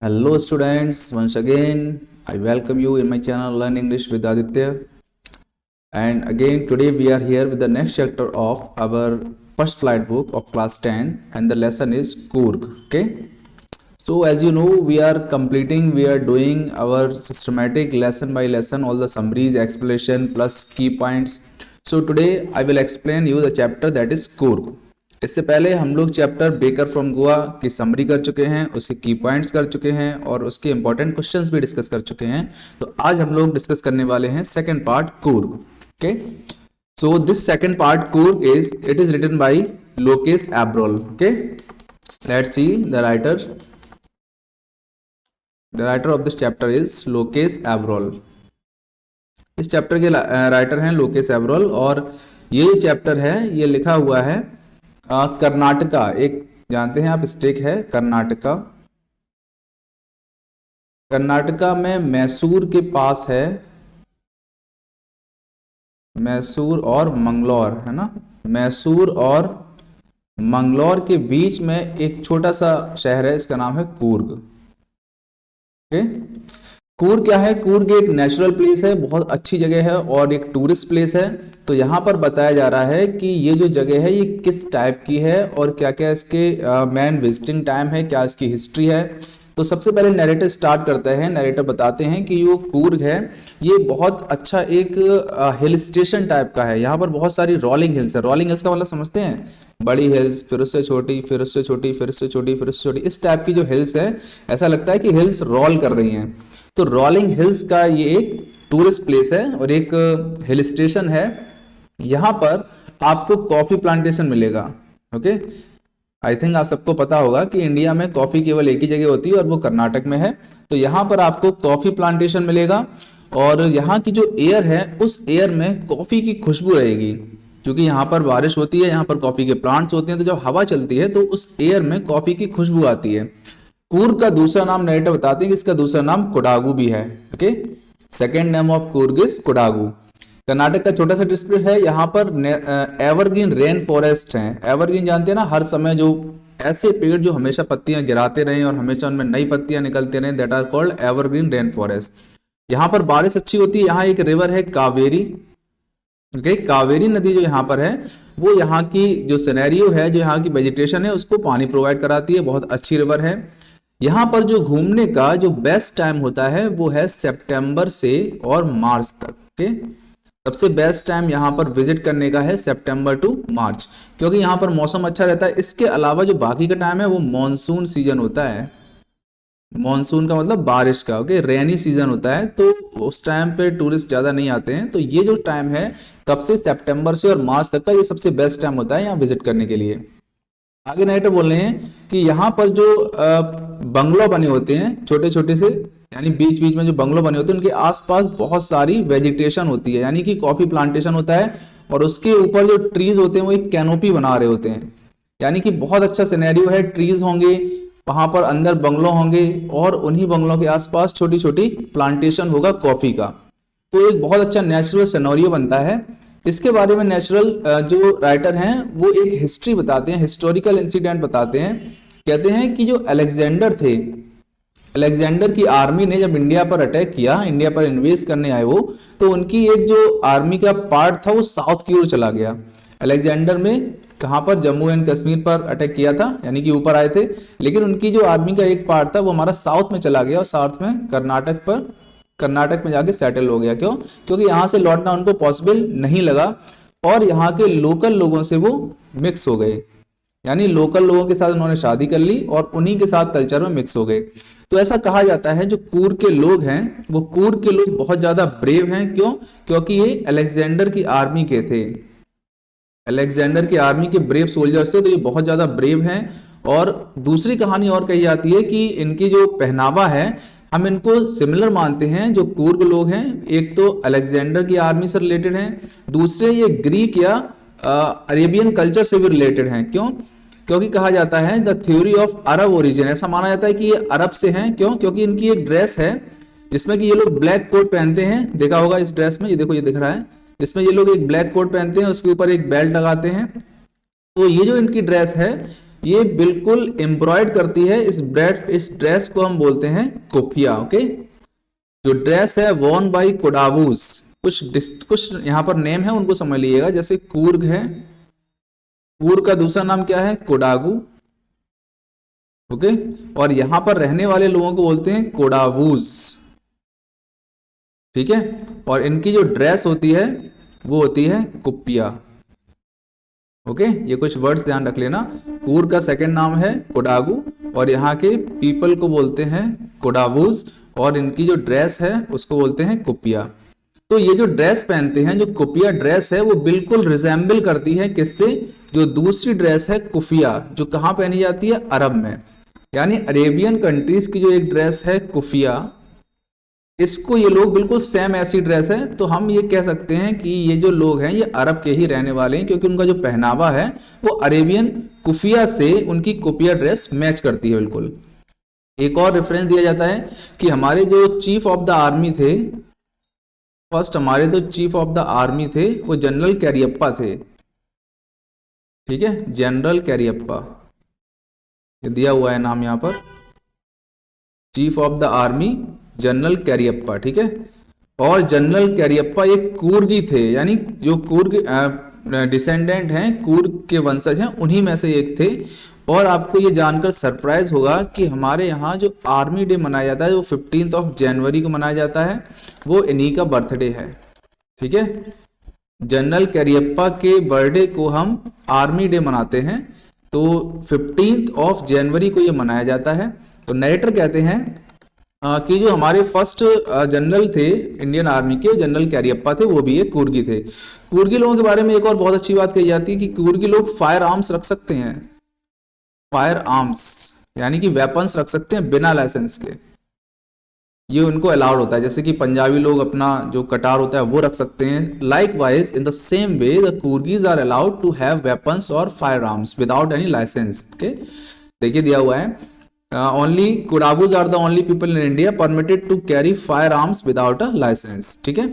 Hello students, once again I welcome you in my channel Learn English with Aditya. And again today we are here with the next chapter of our first flight book of class 10 and the lesson is Coorg. Okay. So as you know we are doing our systematic lesson by lesson, all the summaries, explanation plus key points. So today I will explain you the chapter that is Coorg. इससे पहले हम लोग chapter baker from Goa की summary कर चुके हैं, उसके की पॉइंट्स कर चुके हैं और उसके इंपॉर्टेंट क्वेश्चंस भी डिस्कस कर चुके हैं। तो आज हम लोग डिस्कस करने वाले हैं second part Coorg. Okay, so this second part Coorg it is written by Lokesh Abrol. Okay, let's see the writer of this chapter is Lokesh Abrol. इस चैप्टर के राइटर हैं लोकेस एब्रोल और ये चैप्टर है, ये लिखा हुआ है कर्नाटका, एक जानते हैं आप स्टेट है कर्नाटका। कर्नाटका में मैसूर के पास है, मैसूर और मंगलौर है ना, मैसूर और मंगलौर के बीच में एक छोटा सा शहर है, इसका नाम है कूर्ग। ओके, कूर्ग क्या है? कूर्ग एक नेचुरल प्लेस है, बहुत अच्छी जगह है और एक टूरिस्ट प्लेस है। तो यहाँ पर बताया जा रहा है कि ये जो जगह है ये किस टाइप की है और क्या क्या इसके मेन विजिटिंग टाइम है, क्या इसकी हिस्ट्री है। तो सबसे पहले नैरेटर स्टार्ट करता है, नैरेटर बताते हैं कि जो कूर्ग है ये बहुत अच्छा एक हिल स्टेशन टाइप का है। यहाँ पर बहुत सारी रोलिंग हिल्स है। रोलिंग हिल्स का मतलब समझते हैं, बड़ी हिल्स, फिर उससे छोटी, फिर उससे छोटी, फिर उससे छोटी, फिर उससे छोटी, इस टाइप की जो हिल्स है, ऐसा लगता है कि हिल्स रोल कर रही हैं। तो रोलिंग हिल्स का ये एक टूरिस्ट प्लेस है और एक हिल स्टेशन है। यहाँ पर आपको कॉफी प्लांटेशन मिलेगा। ओके, आई थिंक आप सबको पता होगा कि इंडिया में कॉफी केवल एक ही जगह होती है और वो कर्नाटक में है। तो यहाँ पर आपको कॉफी प्लांटेशन मिलेगा और यहाँ की जो एयर है उस एयर में कॉफी की खुशबू रहेगी, क्योंकि यहाँ पर बारिश होती है, यहाँ पर कॉफी के प्लांट्स होते हैं, तो जब हवा चलती है तो उस एयर में कॉफी की खुशबू आती है। कूर्ग का दूसरा नाम नरेटर बताते हैं कि इसका दूसरा नाम कोडागू भी है। Okay, second name of Coorg is Kodagu. Karnataka का छोटा सा डिस्ट्रिक्ट है, यहाँ पर एवरग्रीन रेन फॉरेस्ट है। एवरग्रीन जानते हैं ना, हर समय जो ऐसे पेड़ जो हमेशा पत्तियां गिराते रहे और हमेशा उनमें नई पत्तियां निकलते रहे, that are called evergreen rain forest. यहाँ पर बारिश अच्छी होती है। यहाँ एक रिवर है कावेरी। ओके, कावेरी नदी जो यहाँ पर है वो यहाँ की जो सिनेरियो है, जो यहाँ की वेजिटेशन है, उसको पानी प्रोवाइड कराती है। बहुत अच्छी रिवर है। यहाँ पर जो घूमने का जो बेस्ट टाइम होता है वो है सितंबर से और मार्च तक। ओके, सबसे बेस्ट टाइम यहाँ पर विजिट करने का है सितंबर टू मार्च, क्योंकि यहाँ पर मौसम अच्छा रहता है। इसके अलावा जो बाकी का टाइम है वो मॉनसून सीजन होता है। मॉनसून का मतलब बारिश का। ओके, रेनी सीजन होता है, तो उस टाइम पे टूरिस्ट ज्यादा नहीं आते हैं। तो ये जो टाइम है कब से, सितंबर से और मार्च तक का, ये सबसे बेस्ट टाइम होता है यहाँ विजिट करने के लिए। आगे नाइटर बोल रहे हैं कि यहाँ पर जो बंगलो बने होते हैं छोटे छोटे से, यानी बीच बीच में जो बंगलो बने होते हैं उनके आसपास बहुत सारी वेजिटेशन होती है, यानी कि कॉफी प्लांटेशन होता है और उसके ऊपर जो ट्रीज होते हैं वो एक कैनोपी बना रहे होते हैं। यानी कि बहुत अच्छा सिनेरियो है, ट्रीज होंगे वहां पर, अंदर बंगलो होंगे और उन्हीं बंगलों के आसपास छोटी छोटी प्लांटेशन होगा कॉफी का। तो एक बहुत अच्छा नेचुरल सिनेरियो बनता है। इसके बारे में नेचुरल जो राइटर हैं वो एक हिस्ट्री बताते हैं, हिस्टोरिकल इंसिडेंट बताते हैं। कहते हैं कि जो अलेक्जेंडर थे, अलेक्जेंडर की आर्मी ने जब इंडिया पर अटैक किया, इंडिया पर इन्वेस्ट करने आए वो, तो उनकी एक जो आर्मी का पार्ट था वो साउथ की ओर चला गया। अलेक्जेंडर में कहाँ पर, जम्मू एंड कश्मीर पर अटैक किया था, यानी कि ऊपर आए थे, लेकिन उनकी जो आर्मी का एक पार्ट था वो हमारा साउथ में चला गया और साउथ में कर्नाटक में जाके सेटल हो गया। क्यों? क्योंकि यहाँ से लौटना उनको पॉसिबल नहीं लगा और यहाँ के लोकल लोगों से वो मिक्स हो गए, यानी लोकल लोगों के साथ उन्होंने शादी कर ली और उन्हीं के साथ कल्चर में मिक्स हो गए। तो ऐसा कहा जाता है जो कूर्ग के लोग हैं वो कूर्ग के लोग बहुत ज्यादा ब्रेव हैं। क्यों? क्योंकि ये अलेक्जेंडर की आर्मी के थे, अलेक्जेंडर की आर्मी के ब्रेव सोल्जर्स थे, तो ये बहुत ज्यादा ब्रेव हैं। और दूसरी कहानी और कही जाती है कि इनकी जो पहनावा है हम इनको सिमिलर मानते हैं। जो कूर्ग लोग हैं एक तो अलेक्जेंडर की आर्मी से रिलेटेड हैं, दूसरे ये ग्रीक या अरेबियन कल्चर से भी रिलेटेड हैं। क्यों? क्योंकि कहा जाता है the theory of Arab origin, ऐसा माना जाता है कि ये अरब से हैं। क्यों? क्योंकि इनकी एक ड्रेस है जिसमें कि ये लोग ब्लैक कोट पहनते हैं, देखा होगा इस ड्रेस में, ये देखो ये दिख रहा है, जिसमें ये लोग एक ब्लैक कोट पहनते हैं, उसके ऊपर एक बेल्ट लगाते हैं। तो ये जो इनकी ड्रेस है ये बिल्कुल एम्ब्रॉयड करती है। इस ड्रेस को हम बोलते हैं कुफिया। ओके, जो ड्रेस है वॉर्न बाई कोडावूज, कुछ यहाँ पर नेम है उनको समझ लीजिएगा। जैसे कूर्ग है, कूर्ग का दूसरा नाम क्या है? कोडागू। ओके, और यहां पर रहने वाले लोगों को बोलते हैं कोडावूज। ठीक है, और इनकी जो ड्रेस होती है वो होती है कुपिया। ओके, ये कुछ वर्ड्स ध्यान रख लेना। कूर्ग का सेकंड नाम है कोडागू, और यहाँ के पीपल को बोलते हैं कोडावूज, और इनकी जो ड्रेस है उसको बोलते हैं कुपिया। तो ये जो ड्रेस पहनते हैं, जो कुपिया ड्रेस है, वो बिल्कुल रिजेंबल करती है किससे? जो दूसरी ड्रेस है कुफिया, जो कहाँ पहनी जाती है? अरब में। यानी अरेबियन कंट्रीज की जो एक ड्रेस है कुफिया, इसको ये लोग बिल्कुल सेम ऐसी ड्रेस है, तो हम ये कह सकते हैं कि ये जो लोग हैं ये अरब के ही रहने वाले हैं, क्योंकि उनका जो पहनावा है वो अरेबियन कुफिया से उनकी कुपिया ड्रेस मैच करती है बिल्कुल। एक और रेफरेंस दिया जाता है कि हमारे जो चीफ ऑफ द आर्मी थे, फर्स्ट हमारे तो चीफ ऑफ द आर्मी थे वो जनरल कैरियप्पा थे। ठीक है, जनरल कैरियप्पा, ये दिया हुआ है नाम यहाँ पर, chief of the army general Cariappa. ठीक है, और जनरल कैरियप्पा एक कूर्गी थे, यानी जो कूर्ग डिसेंडेंट हैं, कूर्ग के वंशज हैं, उन्हीं में से एक थे। और आपको ये जानकर सरप्राइज होगा कि हमारे यहाँ जो आर्मी डे मनाया जाता है, वो 15 जनवरी को मनाया जाता है, वो इन्हीं का बर्थडे है। ठीक है, जनरल कैरियप्पा के बर्थडे को हम आर्मी डे मनाते हैं, तो 15 जनवरी को ये मनाया जाता है। तो नरेटर कहते हैं कि जो हमारे फर्स्ट जनरल थे इंडियन आर्मी के, जनरल कैरियप्पा थे, वो भी एक कूर्गी थे। कूर्गी लोगों के बारे में एक और बहुत अच्छी बात कही जाती है कि कूर्गी लोग फायर आर्म्स रख सकते हैं, फायर आर्म्स यानी कि वेपन्स रख सकते हैं बिना लाइसेंस के, ये उनको अलाउड होता है। जैसे कि पंजाबी लोग अपना जो कटार होता है वो रख सकते हैं। Likewise in the same way the Coorgis are allowed to have weapons और firearms without any licence. Okay, देखिए दिया हुआ है, only Kodavus are the only people in India permitted to carry firearms without a licence. ठीक है,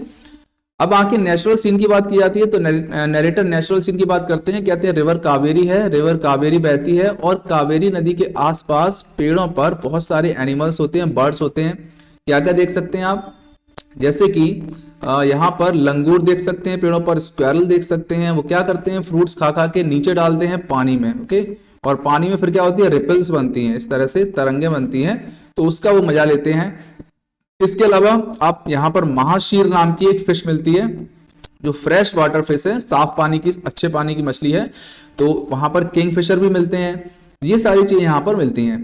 अब आके natural scene की बात की जाती है, तो नरेटर नेचुरल सीन की बात करते हैं। कहते हैं रिवर कावेरी है, रिवर कावेरी बहती है, और कावेरी नदी के आसपास पेड़ों पर बहुत सारे एनिमल्स होते हैं, बर्ड्स होते हैं। क्या क्या देख सकते हैं आप? जैसे कि यहाँ पर लंगूर देख सकते हैं पेड़ों पर, स्क्वेरल देख सकते हैं। वो क्या करते हैं? फ्रूट्स खा खा के नीचे डालते हैं पानी में। ओके, और पानी में फिर क्या होती है? रिपल्स बनती हैं, इस तरह से तरंगे बनती हैं, तो उसका वो मजा लेते हैं। इसके अलावा आप यहाँ पर महाशीर नाम की एक फिश मिलती है, जो फ्रेश वाटर फिश है, साफ पानी की, अच्छे पानी की मछली है। तो वहां पर किंगफिशर भी मिलते हैं। ये सारी चीजें यहाँ पर मिलती हैं।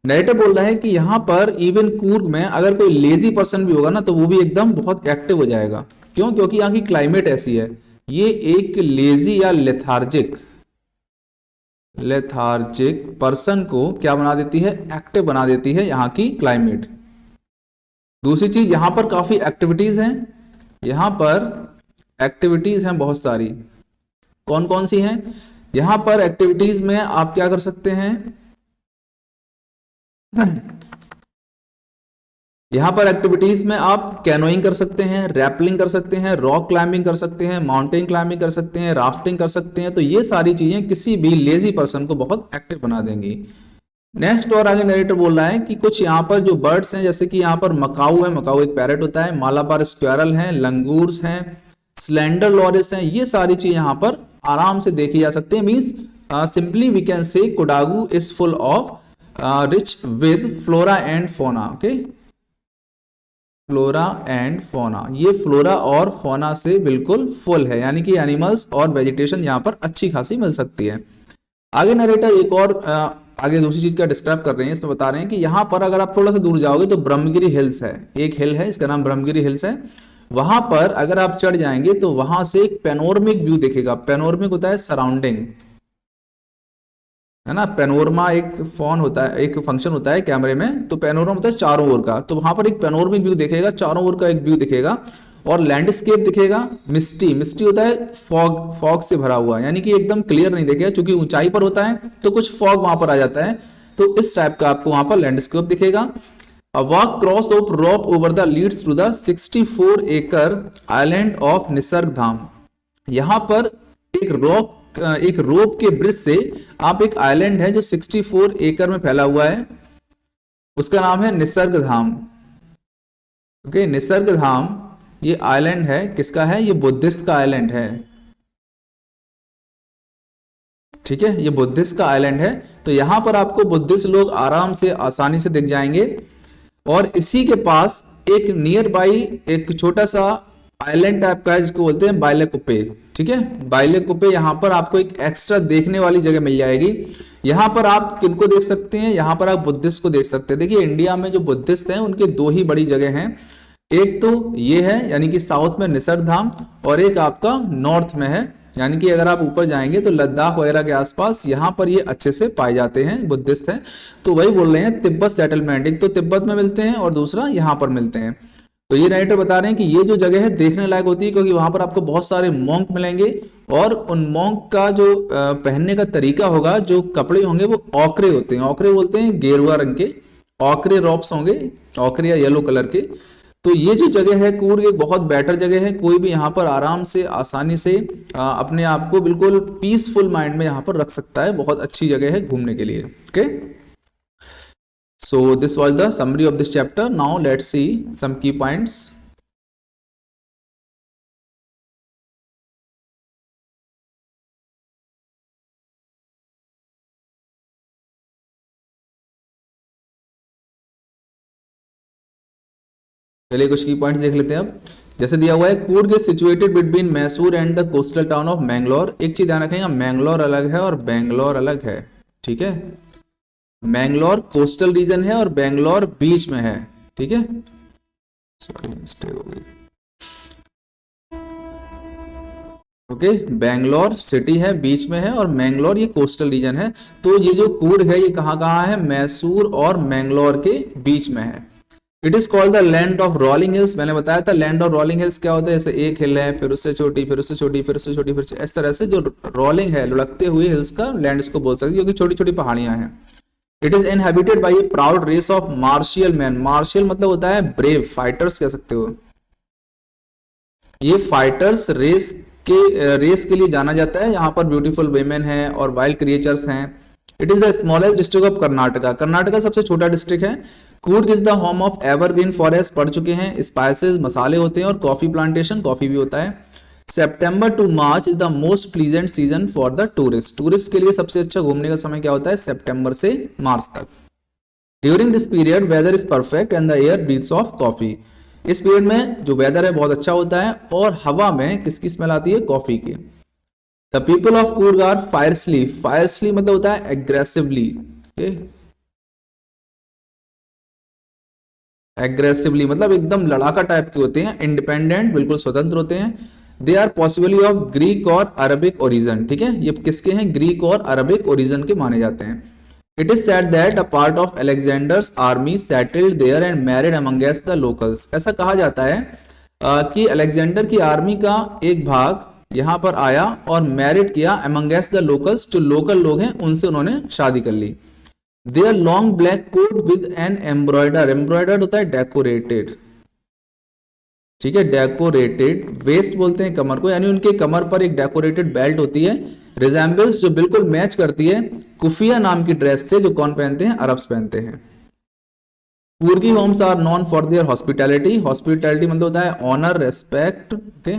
नरेटर बोल रहा है कि यहाँ पर इवन कूर्ग में अगर कोई लेजी पर्सन भी होगा ना, तो वो भी एकदम बहुत एक्टिव हो जाएगा। क्यों? क्योंकि यहाँ की क्लाइमेट ऐसी है। ये एक लेजी या लेथार्जिक पर्सन को क्या बना देती है? एक्टिव बना देती है यहाँ की क्लाइमेट। दूसरी चीज, यहां पर काफी एक्टिविटीज हैं, यहां पर एक्टिविटीज हैं बहुत सारी। कौन कौन सी हैं? यहां पर एक्टिविटीज में आप क्या कर सकते हैं? यहां पर एक्टिविटीज में आप कैनोइंग कर सकते हैं, रैपलिंग कर सकते हैं, रॉक क्लाइंबिंग कर सकते हैं, माउंटेन क्लाइंबिंग कर सकते हैं, राफ्टिंग कर सकते हैं। तो ये सारी चीजें किसी भी लेजी पर्सन को बहुत एक्टिव बना देंगी। नेक्स्ट और आगे नरेटर बोल रहा है कि कुछ यहाँ पर जो बर्ड्स हैं, जैसे कि यहाँ पर मकाऊ है, मकाऊ एक पैरेट होता है, मालाबार स्क्वेरल हैं, लंगूर्स हैं, स्लेंडर लॉरिस हैं, ये सारी चीज यहाँ पर आराम से देखी जा सकती है। Means simply we can say Kodagu is full of rich with flora and fauna. Okay, flora and fauna, ये फ्लोरा और फोना से बिल्कुल फुल है, यानी कि एनिमल्स और वेजिटेशन यहाँ पर अच्छी खासी मिल सकती है। आगे नरेटर एक और आगे दूसरी चीज का डिस्क्राइब कर रहे हैं। इसमें बता रहे हैं कि यहाँ पर अगर आप थोड़ा सा दूर जाओगे तो ब्रह्मगिरी हिल्स है, एक हिल है, इसका नाम ब्रह्मगिरी हिल्स है। वहां पर अगर आप चढ़ जाएंगे तो वहां से एक पेनोरमिक व्यू दिखेगा। पेनोरमिक होता है सराउंडिंग, है ना। पेनोरमा एक फोन होता है, एक फंक्शन होता है कैमरे में, तो पेनोरमा होता है चारों ओर का। तो वहां पर एक पेनोरमिक व्यू दिखेगा, चारों ओर का एक व्यू दिखेगा, और लैंडस्केप दिखेगा। मिस्टी, मिस्टी होता है फॉग, फॉग से भरा हुआ, यानी कि एकदम क्लियर नहीं दिखेगा, क्योंकि ऊंचाई पर होता है तो कुछ फॉग वहां पर आ जाता है। तो इस टाइप का आपको वहां पर लैंडस्केप दिखेगा। A walk cross of rope over the leads to the 64 acre island of Nisarga धाम। यहाँ पर एक रॉक एक रोप के ब्रिज से आप एक आइलैंड है जो 64 एकड़ में फैला हुआ है, उसका नाम है निसर्ग धाम। ओके, निसर्ग धाम ये आइलैंड है, किसका है? ये बुद्धिस्ट का आइलैंड है। ठीक है, ये बुद्धिस्ट का आइलैंड है। तो यहां पर आपको बुद्धिस्ट लोग आराम से आसानी से दिख जाएंगे। और इसी के पास एक नियर बाई एक छोटा सा आइलैंड टाइप का है जिसको बोलते हैं बाइलेकुप्पे। ठीक है, बाइलेकुप्पे, यहां पर आपको एक एक्स्ट्रा देखने वाली जगह मिल जाएगी। यहां पर आप किनको देख सकते हैं? यहां पर आप बुद्धिस्ट को देख सकते हैं। देखिए इंडिया में जो बुद्धिस्ट हैं उनके दो ही बड़ी जगह हैं, एक तो ये है यानी कि साउथ में निसर्ग धाम, और एक आपका नॉर्थ में है, यानी कि अगर आप ऊपर जाएंगे तो लद्दाख वगैरह के आसपास यहां पर ये अच्छे से पाए जाते हैं, बुद्धिस्ट हैं। तो वही बोल रहे हैं तिब्बत सेटलमेंट, एक तो तिब्बत में मिलते हैं और दूसरा यहां पर मिलते हैं। तो ये राइटर बता रहे हैं कि ये जो जगह है देखने लायक होती है, क्योंकि वहां पर आपको बहुत सारे मॉन्क मिलेंगे और उन मॉन्क का जो पहनने का तरीका होगा, जो कपड़े होंगे वो ओकरे होते हैं। ओकरे बोलते हैं गेरुआ रंग के, ओकरे रॉब्स होंगे, ओकरे या येलो कलर के। तो ये जो जगह है कूर्ग एक बहुत बेटर जगह है, कोई भी यहाँ पर आराम से आसानी से अपने आप को बिल्कुल पीसफुल माइंड में यहाँ पर रख सकता है। बहुत अच्छी जगह है घूमने के लिए। Okay, so this was the summary of this chapter. Now let's see some key points. चलिए कुछ की पॉइंट्स देख लेते हैं अब। जैसे दिया हुआ है, Coorg is situated between Mysore and the coastal town of Mangalore. एक चीज ध्यान रखेंगे, मैंगलोर अलग है और बेंगलोर अलग है। ठीक है, मैंगलोर कोस्टल रीजन है और बेंगलोर बीच में है। ठीक है, सॉरी मिस्टेक हो गई। ओके, बेंगलोर सिटी है बीच में है और मैंगलोर ये कोस्टल रीजन है। तो ये जो कूर्ग है ये कहाँ है? मैसूर और मैंगलोर के बीच में है। It is called the land of rolling hills. मैंने बताया था लैंड ऑफ रोलिंग हिल्स क्या होता है, जैसे एक हिल है फिर उससे छोटी फिर उससे छोटी फिर उससे छोटी, फिर इस तरह से जो रोलिंग है लुढ़कते हुए हिल्स का लैंड इसको बोल सकते हैं, क्योंकि छोटी छोटी पहाड़ियां हैं। It is inhabited by a proud race of martial man. Martial मतलब होता है ब्रेव, फाइटर्स कह सकते हो। ये फाइटर्स रेस के लिए जाना जाता है। यहाँ पर ब्यूटीफुल वेमेन है और वाइल्ड क्रिएचर्स हैं। It is the smallest district of Karnataka. Karnataka सबसे छोटा डिस्ट्रिक्ट है। Coorg is the home of evergreen forest, पढ़ चुके हैं। स्पाइसेस मसाले होते हैं और कॉफी प्लांटेशन, कॉफी भी होता है। September to March is the most pleasant season for the tourist. Tourist के लिए सबसे अच्छा घूमने का समय क्या होता है? सितंबर से मार्च तक। During this period weather is perfect and the air breathes of coffee. इस पीरियड में जो वेदर है बहुत अच्छा होता है और हवा में किसकी स्मेल आती है? कॉफी की। The people of Coorg are fiercely. Fiercely मतलब होता है एग्रेसिवली। एग्रेसिवली मतलब एकदम लड़ाका टाइप के होते हैं। इंडिपेंडेंट बिल्कुल स्वतंत्र होते हैं। They are possibly of Greek और अरबिक ओरिजन। ठीक है, ये किसके हैं? ग्रीक और अरबिक ओरिजन के माने जाते हैं। It is said that a part of Alexander's army settled there and married amongst the locals. ऐसा कहा जाता है कि अलेक्जेंडर की आर्मी का एक भाग यहाँ पर आया और मैरिड किया अमंगस्ट द लोकल्स, जो लोकल लोग हैं उनसे उन्होंने शादी कर ली। There long black coat with an embroider. Embroidered होता है डेकोरेटेड। ठीक है, डेकोरेटेड। वेस्ट बोलते हैं कमर को, यानी उनके कमर पर एक डेकोरेटेड बेल्ट होती है। रिजेंबल्स जो बिल्कुल मैच करती है कुफिया नाम की ड्रेस से, जो कौन पहनते हैं? अरब्स पहनते हैं। Coorgi homes are known for their hospitality. Hospitality मतलब होता है ऑनर, रेस्पेक्ट, ओके,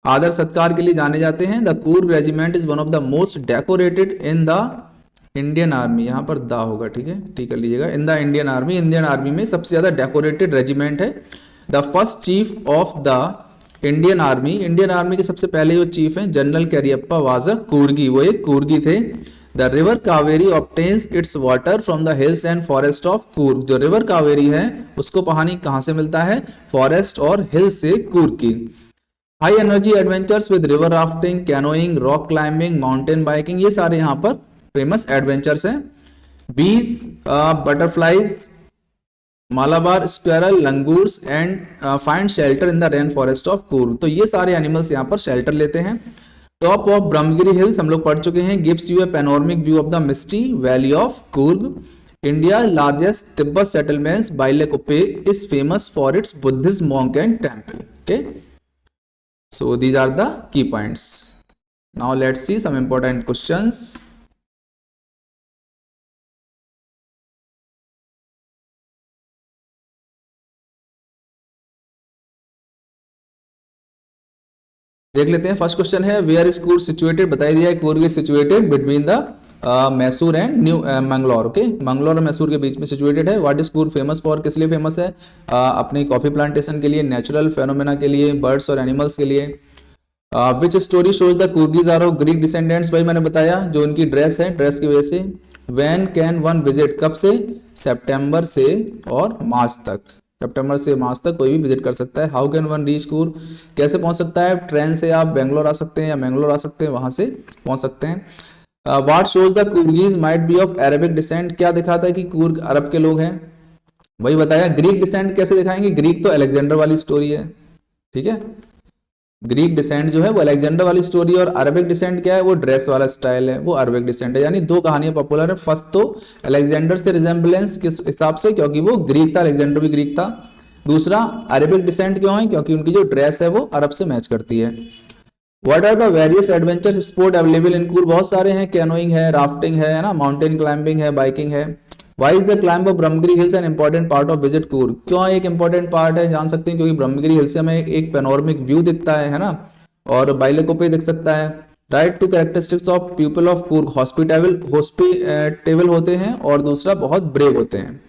आदर सत्कार के लिए जाने जाते हैं। The Coorg regiment is one of the most decorated in the Indian army. यहाँ पर दा होगा, ठीक है, ठीक कर लीजिएगा। In the Indian army, Indian army में सबसे ज्यादा डेकोरेटेड रेजिमेंट है। The first chief of the Indian army, Indian army के सबसे पहले जो चीफ हैं general Cariappa was a Coorgi, वो एक कूर्गी थे। The river Kaveri obtains it's water from the hills and forest of Coorg. जो रिवर कावेरी है उसको पानी कहाँ से मिलता है? फॉरेस्ट और हिल्स से, कूर्ग की। High energy adventures with river rafting, canoeing, rock climbing, mountain biking, ये सारे यहाँ पर फेमस एडवेंचर्स हैं। बीज, butterflies, Malabar squirrel, langurs and find shelter in the rain forest of Coorg. तो ये सारे एनिमल्स यहाँ पर शेल्टर लेते हैं। टॉप ऑफ ब्रह्मगिरी हिल्स हम लोग पढ़ चुके हैं, gives you a panoramic view of the misty valley of Coorg. India largest Tibet settlements Bylakuppe is famous for its Buddhist monk and temple. Okay, so these are the key points. Now let's see some important questions. देख लेते हैं. First question है where is Coorg situated. बता दिया है Coorg is situated between the Mysore and New Mangalore. Okay, Mangalore और मैसूर के बीच में सिचुएटेड है. What is Coorg famous for. किस लिए फेमस है. अपनी कॉफी प्लांटेशन के लिए, नेचुरल फेनोमेना के लिए, बर्ड्स और एनिमल्स के लिए. Which story shows the Coorgis are of Greek descendants. भाई मैंने बताया जो उनकी ड्रेस है, ड्रेस की वजह से. When can one visit. कब से. सितंबर से और मार्च तक. सितंबर से मार्च तक कोई भी विजिट कर सकता है. How can one reach Coorg. कैसे पहुंच सकता है. ट्रेन से आप बेंगलोर आ सकते हैं या मैंगलोर आ सकते हैं, वहां से पहुंच सकते हैं. What shows the Coorgis might be of Arabic descent. क्या दिखाता है कि कूर्ग अरब के लोग हैं. वही बताया. ग्रीक डिसेंट कैसे दिखाएंगे. ग्रीक तो अलेक्जेंडर वाली स्टोरी है. ठीक है, ग्रीक डिसेंट जो है वो अलेक्जेंडर वाली स्टोरी, और अरबिक डिसेंट क्या है, वो ड्रेस वाला स्टाइल है, वो अरबिक डिसेंट है. यानी दो कहानियां पॉपुलर है. फर्स्ट तो अलेक्जेंडर से रिजेम्बलेंस किस हिसाब से, क्योंकि वो ग्रीक था, अलेक्जेंडर भी ग्रीक था. दूसरा अरबिक डिसेंट क्यों है, क्योंकि उनकी जो ड्रेस है वो अरब से मैच करती है. What are the various adventure sport available in Coorg. बहुत सारे हैं. कैनोइंग है, राफ्टिंग है ना, माउंटेन क्लाइंबिंग है, बाइकिंग है. Why is the climb of Brahmagiri hills an important part of visit Coorg. क्यों एक इंपॉर्टेंट पार्ट है, जान सकते हैं, क्योंकि ब्रह्मगिरी हिल से हमें एक पेनोरमिक व्यू दिखता है ना, और बाइलेकोपे दिख सकता है. Right to characteristics of people of Coorg. Hospitable होते हैं, और दूसरा बहुत ब्रेव होते हैं.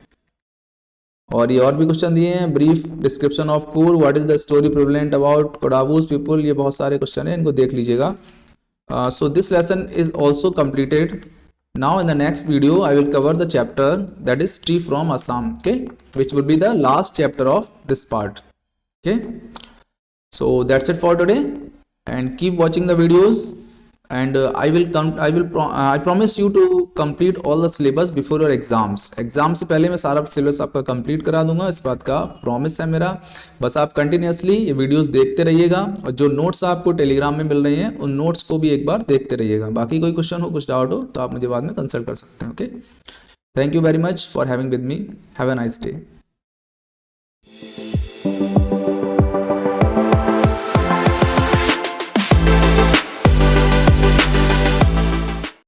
और ये और भी क्वेश्चन दिए हैं. Brief description of Coorg. What is the story prevalent about Kodavus people. ये बहुत सारे क्वेश्चन है, इनको देख लीजिएगा. So this lesson is also completed. Now in the next video I will cover the chapter that is tea from Assam, okay, which will be the last chapter of this part. Okay, so that's it for today, and keep watching the videos, and I promise you to complete all the syllabus before your exams. Exam से पहले मैं सारा syllabus आपका complete करा दूंगा, इस बात का प्रॉमिस है मेरा. बस आप कंटिन्यूसली ये वीडियोस देखते रहिएगा, और जो नोट्स आपको टेलीग्राम में मिल रहे हैं उन नोट्स को भी एक बार देखते रहिएगा. बाकी कोई क्वेश्चन हो, कुछ डाउट हो, तो आप मुझे बाद में कंसल्ट कर सकते हैं. Okay, thank you very much for having with me. Have a nice day.